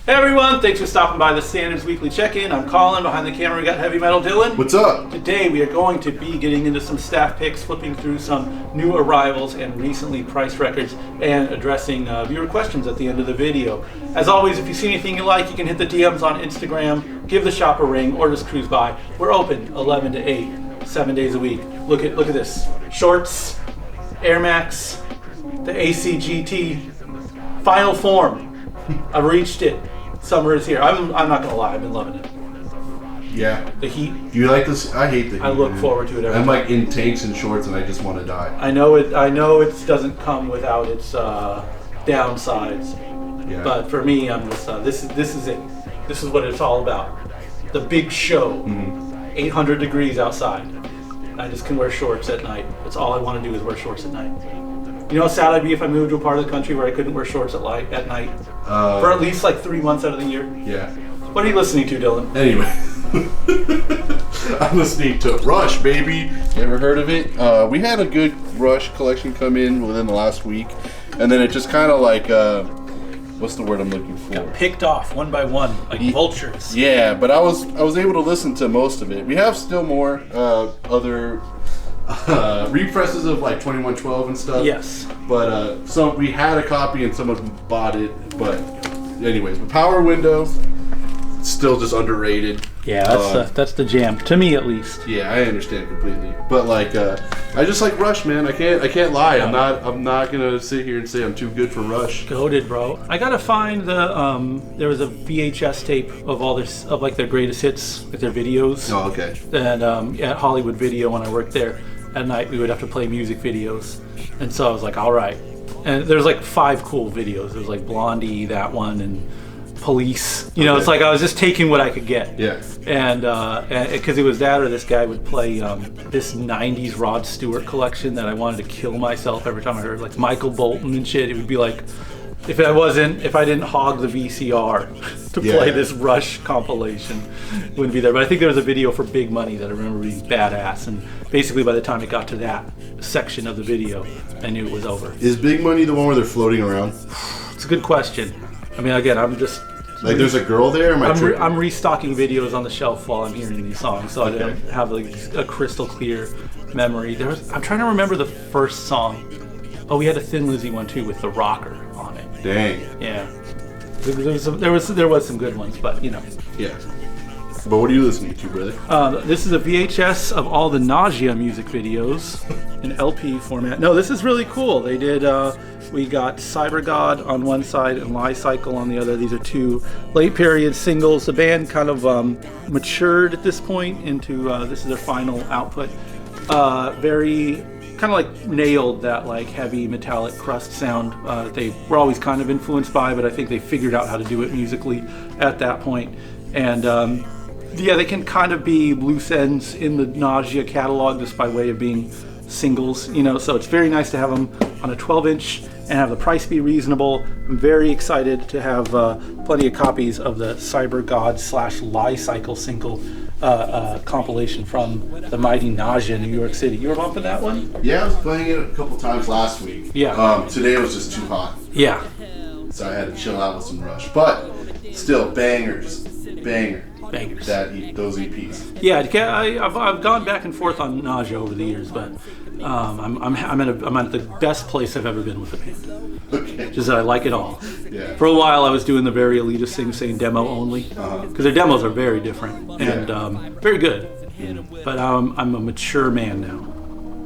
Hey everyone, thanks for stopping by the Standards Weekly Check-In. I'm Colin. Behind the camera we got Heavy Metal Dylan. What's up? Today we are going to be getting into some staff picks, flipping through some new arrivals and recently priced records, and addressing viewer questions at the end of the video. As always, if you see anything you like, you can hit the DMs on Instagram, give the shop a ring, or just cruise by. We're open 11 to 8, 7 days a week. Look at this. Shorts, Air Max, the ACGT, final form. I've reached it. Summer is here. I'm not gonna lie, I've been loving it. Yeah. The heat. Do you like this? I hate the heat. I look forward to it every I'm time. like in tanks and shorts and I just want to die. I know it doesn't come without its downsides. Yeah. But for me, I'm just this is it. This is what it's all about. The big show. 800 degrees outside. I just can wear shorts at night. That's all I want to do is wear shorts at night. You know how sad I'd be if I moved to a part of the country where I couldn't wear shorts at night? For at least like 3 months out of the year. Yeah. What are you listening to, Dylan? Anyway. I'm listening to Rush, baby. You ever heard of it? We had a good Rush collection come in within the last week. And then it just kind of like, what's the word I'm looking for? Got picked off one by one, like vultures. Yeah, but I was able to listen to most of it. We have still more other represses of like 2112 and stuff. Yes. But so we had a copy and someone bought it. But anyways, the Power Window, still just underrated. Yeah, that's the jam to me at least. Yeah, I understand completely. But like, I just like Rush, man. I can't lie. I'm not gonna sit here and say I'm too good for Rush. Goated, bro. I gotta find the there was a VHS tape of all this of like their greatest hits, like their videos. Oh, okay. And at Hollywood Video when I worked there, at night we would have to play music videos, and so I was like, all right. And there's like 5 cool videos. There's like Blondie, that one, and Police. You know, it's like I was just taking what I could get. Yeah. And because it was that, or this guy would play this '90s Rod Stewart collection that I wanted to kill myself every time I heard, like Michael Bolton and shit. It would be like, if I didn't hog the VCR to play this Rush compilation, it wouldn't be there. But I think there was a video for Big Money that I remember being badass. And basically, by the time it got to that section of the video, I knew it was over. Is Big Money the one where they're floating around? It's a good question. I mean, again, I'm just. Like, there's a girl there? I'm restocking videos on the shelf while I'm hearing these songs, so I don't have like a crystal clear memory. I'm trying to remember the first song. Oh, we had a Thin Lizzy one too with the rocker on it. Dang. Yeah. There was some good ones, but you know. Yeah. But what are you listening to, brother? This is a VHS of all the Nausea music videos in LP format. No, this is really cool. They did. We got Cyber God on one side and Lie Cycle on the other. These are 2 late period singles. The band kind of matured at this point into this is their final output. Very kind of like nailed that like heavy metallic crust sound. They were always kind of influenced by, but I think they figured out how to do it musically at that point. And yeah, they can kind of be loose ends in the Nausea catalog just by way of being singles, you know, so it's very nice to have them on a 12-inch and have the price be reasonable. I'm very excited to have plenty of copies of the Cyber God / Lie Cycle single compilation from the mighty Nausea in New York City. You were bumping that one? Yeah, I was playing it a couple times last week. Yeah. Today it was just too hot. Yeah. So I had to chill out with some Rush. But still, bangers. Bangers. Those EPs. Yeah, I've gone back and forth on Nausea over the years, but I'm at the best place I've ever been with the band. Okay. Just that I like it all. Yeah. For a while, I was doing the very elitist thing, saying demo only, because their demos are very different and very good. But I'm a mature man now.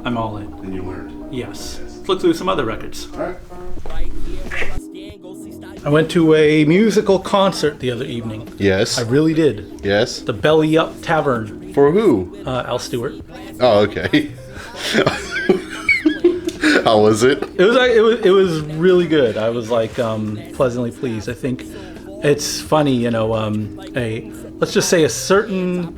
I'm all in. And you learned. Yes. Let's look through some other records. All right. I went to a musical concert the other evening. Yes. I really did. Yes. The Belly Up Tavern. For who? Al Stewart. Oh, okay. How was it? It was really good. I was like pleasantly pleased. I think it's funny, you know. Let's just say a certain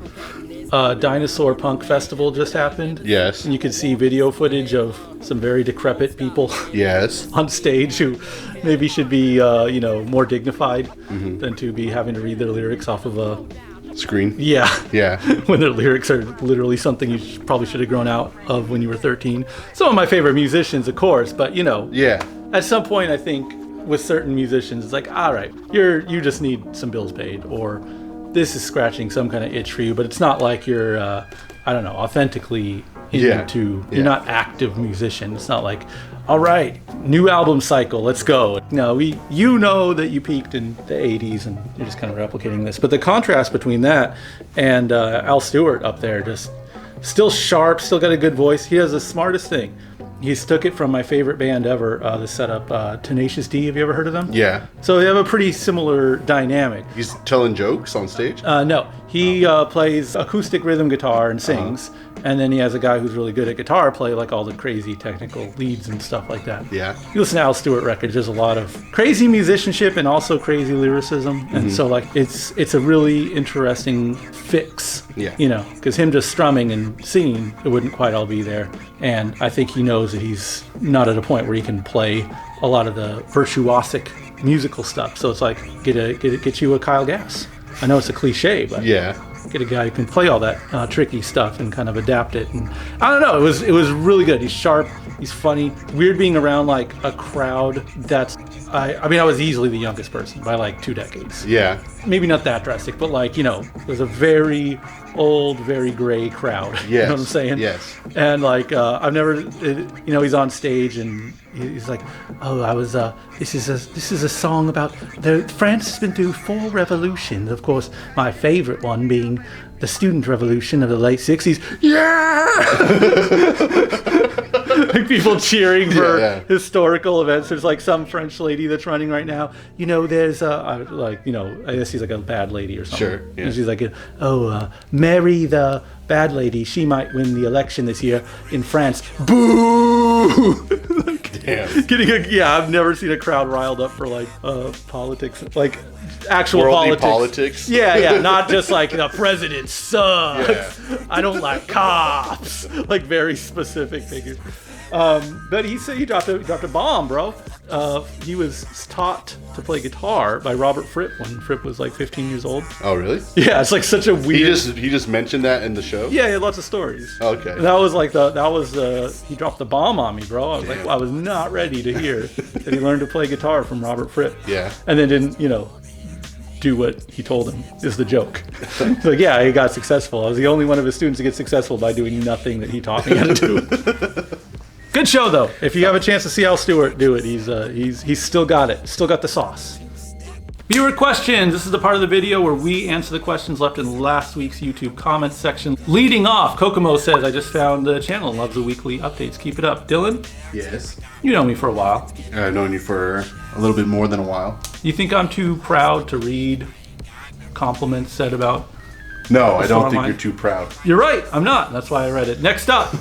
dinosaur punk festival just happened. Yes. And you could see video footage of some very decrepit people. Yes. On stage who maybe should be more dignified than to be having to read their lyrics off of a screen. Yeah. Yeah. When their lyrics are literally something you probably should have grown out of when you were 13. Some of my favorite musicians, of course, but you know. Yeah. At some point, I think with certain musicians, it's like, all right, you just need some bills paid, or this is scratching some kind of itch for you, but it's not like you're, I don't know, authentically into, you're not active musician. It's not like, all right, new album cycle, let's go. No, you know that you peaked in the 80s and you're just kind of replicating this. But the contrast between that and Al Stewart up there, just still sharp, still got a good voice. He has the smartest thing. He's took it from my favorite band ever, the setup, Tenacious D. Have you ever heard of them? Yeah. So they have a pretty similar dynamic. He's telling jokes on stage? No. He plays acoustic rhythm guitar and sings. And then he has a guy who's really good at guitar play like all the crazy technical leads and stuff like that. Yeah. You listen to Al Stewart records, there's a lot of crazy musicianship and also crazy lyricism. And so like it's a really interesting fix. Yeah. You know, because him just strumming and singing, it wouldn't quite all be there. And I think he knows that he's not at a point where he can play a lot of the virtuosic musical stuff. So it's like get you a Kyle Gass. I know it's a cliche, but get a guy who can play all that tricky stuff and kind of adapt it. And I don't know, it was really good. He's sharp, he's funny. Weird being around like a crowd that's I mean I was easily the youngest person by like 2 decades. Yeah. Maybe not that drastic, but like, you know, it was a very old, very gray crowd. Yes. You know what I'm saying? Yes. And like I've never, you know, he's on stage and he's like, oh, I was. This is a song about France has been through 4 revolutions. Of course, my favorite one being the student revolution of the late '60s. Yeah. Like people cheering for historical events. There's like some French lady that's running right now. You know, there's like, you know, I guess she's like a bad lady or something. Sure. Yeah. And she's like, Mary the bad lady, she might win the election this year in France. Boo! Damn. I've never seen a crowd riled up for like politics, like actual Worldly politics. Yeah, not just like the president sucks. Yeah. I don't like cops. Like very specific figures. But he said he dropped a bomb, bro. He was taught to play guitar by Robert Fripp when Fripp was like 15 years old. Oh, really? Yeah, it's like such a weird. He just mentioned that in the show. Yeah, he had lots of stories. Okay. And that was he dropped the bomb on me, bro. I was like, well, I was not ready to hear that he learned to play guitar from Robert Fripp. Yeah. And then didn't, you know, do what he told him is the joke. It's like, yeah, he got successful. I was the only one of his students to get successful by doing nothing that he taught me how to do. Good show though. If you have a chance to see Al Stewart do it, he's still got it. Still got the sauce. Viewer questions. This is the part of the video where we answer the questions left in last week's YouTube comments section. Leading off, Kokomo says, I just found the channel and loves the weekly updates. Keep it up. Dylan? Yes. You know me for a while. I've known you for a little bit more than a while. You think I'm too proud to read compliments said about... No, I don't think you're too proud. You're right. I'm not. That's why I read it. Next up,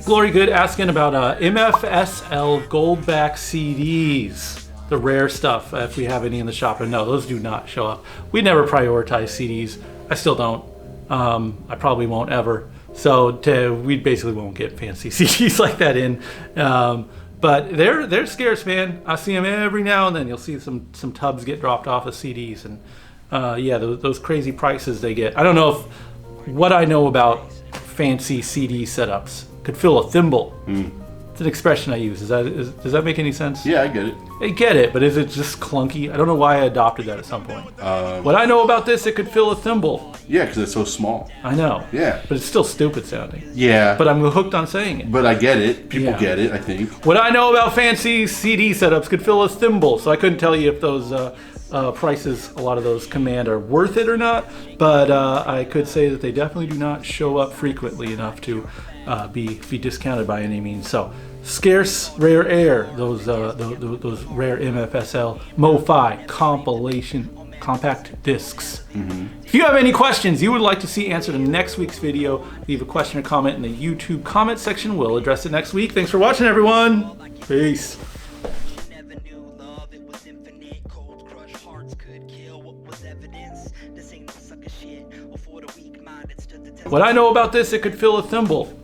Glory Good asking about MFSL Goldback CDs. The rare stuff, if we have any in the shop. And no, those do not show up. We never prioritize CDs. I still don't. I probably won't ever. So we basically won't get fancy CDs like that in. But they're scarce, man. I see them every now and then. You'll see some tubs get dropped off of CDs. And those crazy prices they get. I don't know if what I know about fancy CD setups could fill a thimble. It's an expression I use. Does that make any sense? Yeah, I get it. I get it, but is it just clunky? I don't know why I adopted that at some point. What I know about this, it could fill a thimble. Yeah, because it's so small. I know. Yeah. But it's still stupid sounding. Yeah. But I'm hooked on saying it. But I get it. People get it, I think. What I know about fancy CD setups could fill a thimble, so I couldn't tell you if those prices, a lot of those command, are worth it or not, but I could say that they definitely do not show up frequently enough to be discounted by any means. So scarce, rare air, those rare MFSL MoFi compilation compact discs. If you have any questions you would like to see answered in next week's video, leave a question or comment in the YouTube comment section. We'll address it next week. Thanks for watching, everyone. Peace. What I know about this, it could fill a thimble.